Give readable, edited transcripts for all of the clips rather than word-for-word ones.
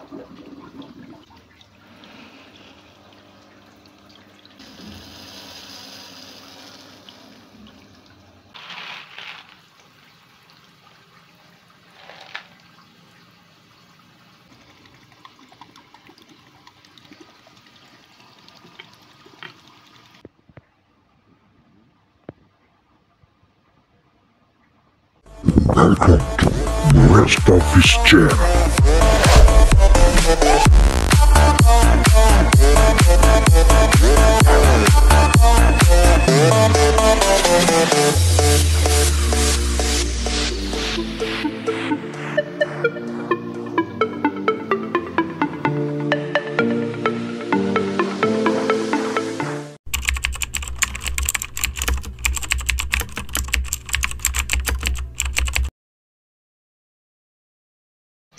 Welcome to MuRezTa Fish Channel.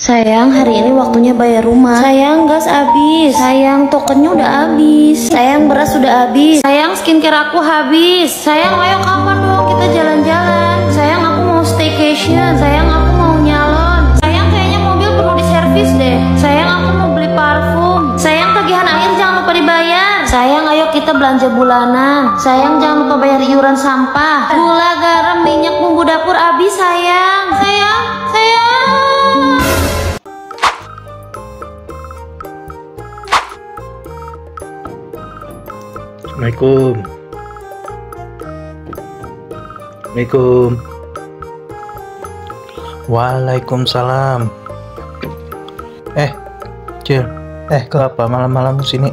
Sayang, hari ini waktunya bayar rumah. Sayang, gas habis. Sayang, tokennya udah habis. Sayang, beras udah habis. Sayang, skincare aku habis. Sayang, ayo kapan dong kita jalan-jalan. Sayang, aku mau staycation. Sayang, aku mau nyalon. Sayang, kayaknya mobil perlu diservis deh. Sayang, aku mau beli parfum. Sayang, tagihan air jangan lupa dibayar. Sayang, ayo kita belanja bulanan. Sayang, jangan lupa bayar iuran sampah. Gula, garam, minyak, bumbu dapur habis. Sayang, sayang, sayang. Assalamualaikum. Assalamualaikum. Waalaikumsalam. Cil. Kenapa malam-malam sini?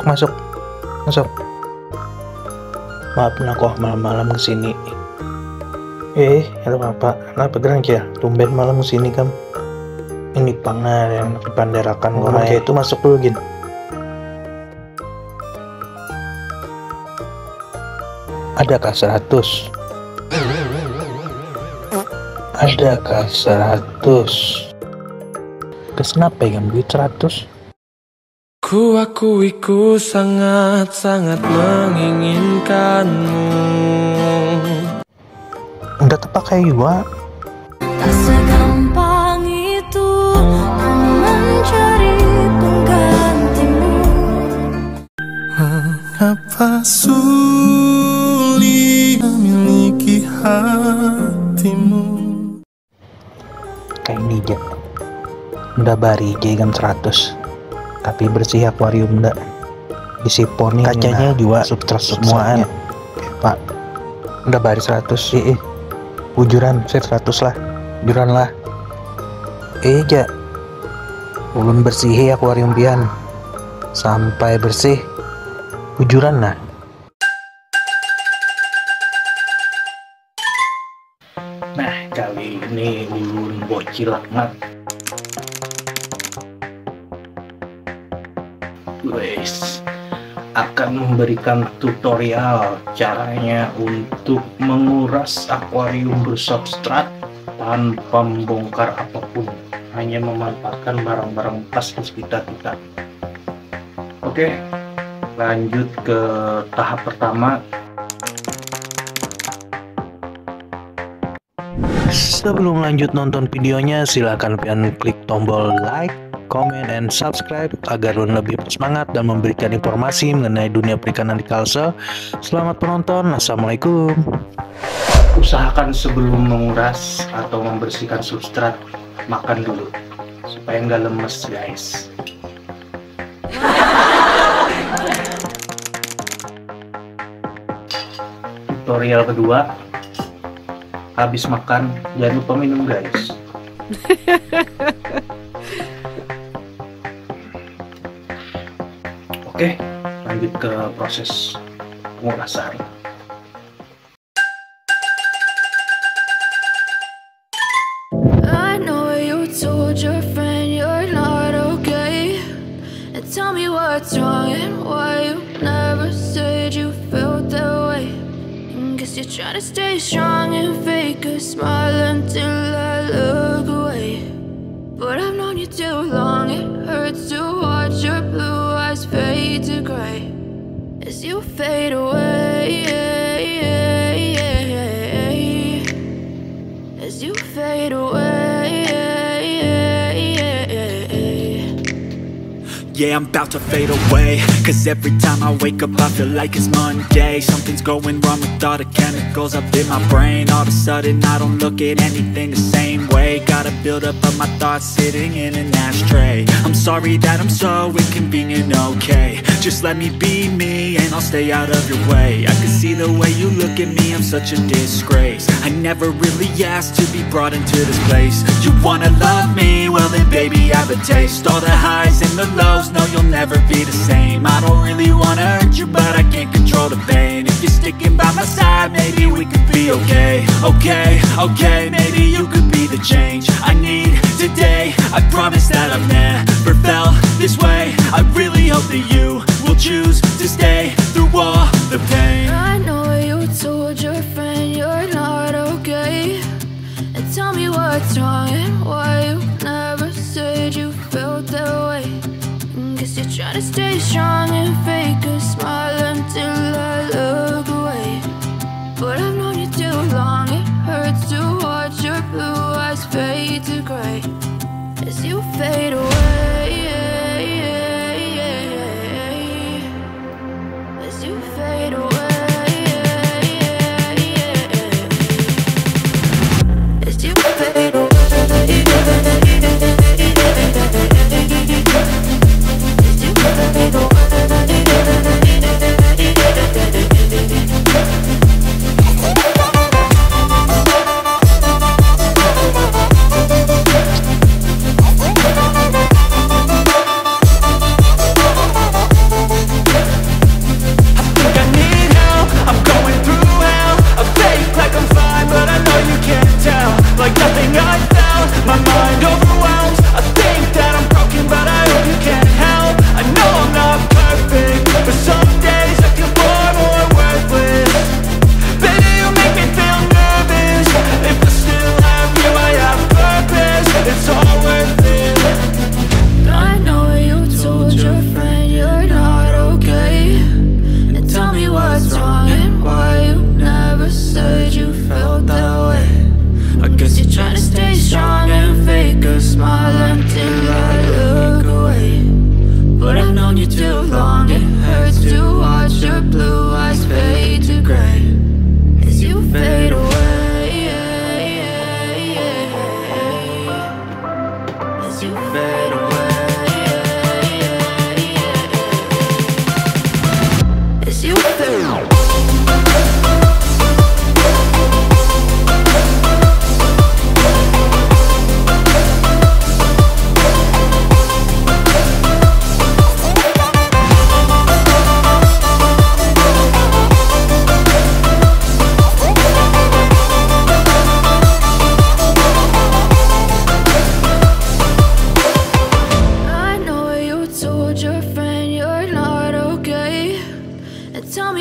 Masuk. Maafin aku malam-malam kesini. Halo Bapak. Kenapa gerang Cil? Tumben malam kesini kan? Ini pangar yang dipanderakan ngomong kayak itu masuk dulu gin. Adakah 100? Adakah 100? Kenapa yang duit 100? Ku akui ku sangat-sangat menginginkanmu. Udah terpakai juga. Segampang itu mencari penggantimu. Mengapa sulit memiliki hatimu? Kayak ini aja. Udah bari jam 100. Tapi bersih akuarium enggak. Disiponi kacanya juga substrat semuaan. Pak. Udah bari 100. Ujuran saya 100 lah. Ujuran lah. Ja. Ulun bersihi akuarium pian. Sampai bersih. Ujuran lah. Nah, kali ini ulun bocil banget. Guys, akan memberikan tutorial caranya untuk menguras akuarium bersubstrat tanpa membongkar apapun, hanya memanfaatkan barang-barang bekas di sekitar kita. Oke, lanjut ke tahap pertama. Sebelum lanjut nonton videonya, silahkan pian klik tombol like, comment, and subscribe agar lebih bersemangat dan memberikan informasi mengenai dunia perikanan di Kalsel. Selamat penonton. Assalamualaikum. Usahakan sebelum menguras atau membersihkan substrat, makan dulu supaya nggak lemes, guys. Tutorial kedua, habis makan jangan lupa minum, guys. Oke, lanjut ke proses pengurasan. I know you told your friend you're not okay, and tell me what's wrong and why you never said you felt that way. Guess you're trying to stay strong and fake a smile until I look away. But I've known you too long, it hurts to watch your blue eyes fade to gray as you fade away, as you fade away. yeah, I'm about to fade away. Cause every time I wake up I feel like it's Monday. Something's going wrong with all the chemicals up in my brain. All of a sudden I don't look at anything the same way. Gotta build up of my thoughts sitting in an ashtray. I'm sorry that I'm so inconvenient, okay. Just let me be me and I'll stay out of your way. I can see the way you look at me, I'm such a disgrace. I never really asked to be brought into this place. You wanna love me? Well then baby I have a taste. All the highs and the lows, no you'll never be the same. I don't really wanna hurt you but I can't control the pain. If you're sticking by my side maybe we could be okay. Okay, maybe you could be the change I need today. I promise that I've never felt this way. I really hope that you will choose to stay through all the pain. I know you told your friend you're not okay, and tell me what's wrong and why you never said you felt that way. Guess you're trying to stay strong and fake a smile until I look away. But I've known you too long, it hurts to watch your blue eyes fade to gray as you fade away. As you fade away. As you fade away. Like nothing I found, my mind overwhelms. I think that I'm broken, but I hope you can't help. I know I'm not perfect, but some days I feel far more worthless. Baby, you make me feel nervous. If I still have you, I have purpose. It's all worth it. I know you told your friend you're not okay, and tell me what's wrong and why you never said you felt that way. I guess you're trying to stay strong and fake a smile until I look away. But I've known you too long, it hurts to watch your blue eyes fade to gray as you fade away. As you fade away. As you fade away.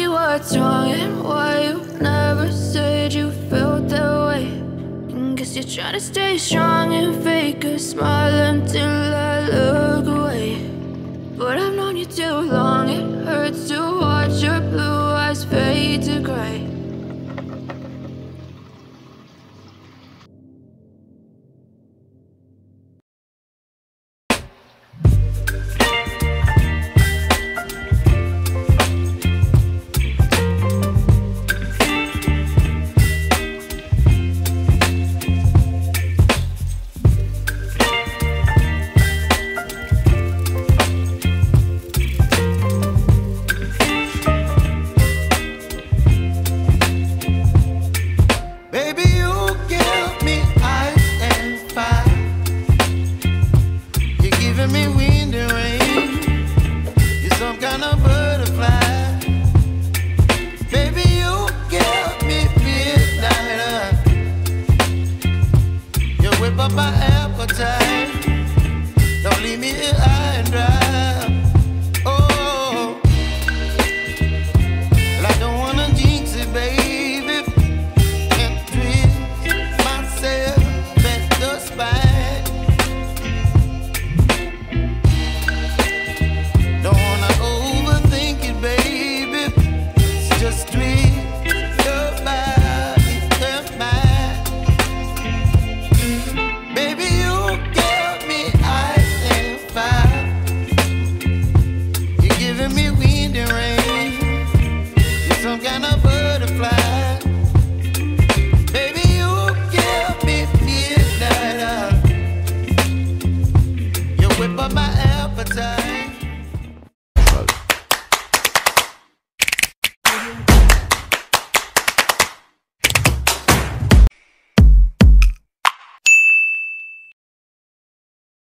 What's wrong and why you never said you felt that way. Guess you're trying to stay strong and fake a smile until I look away. But I've known you too long, it hurts to watch your blue eyes fade to gray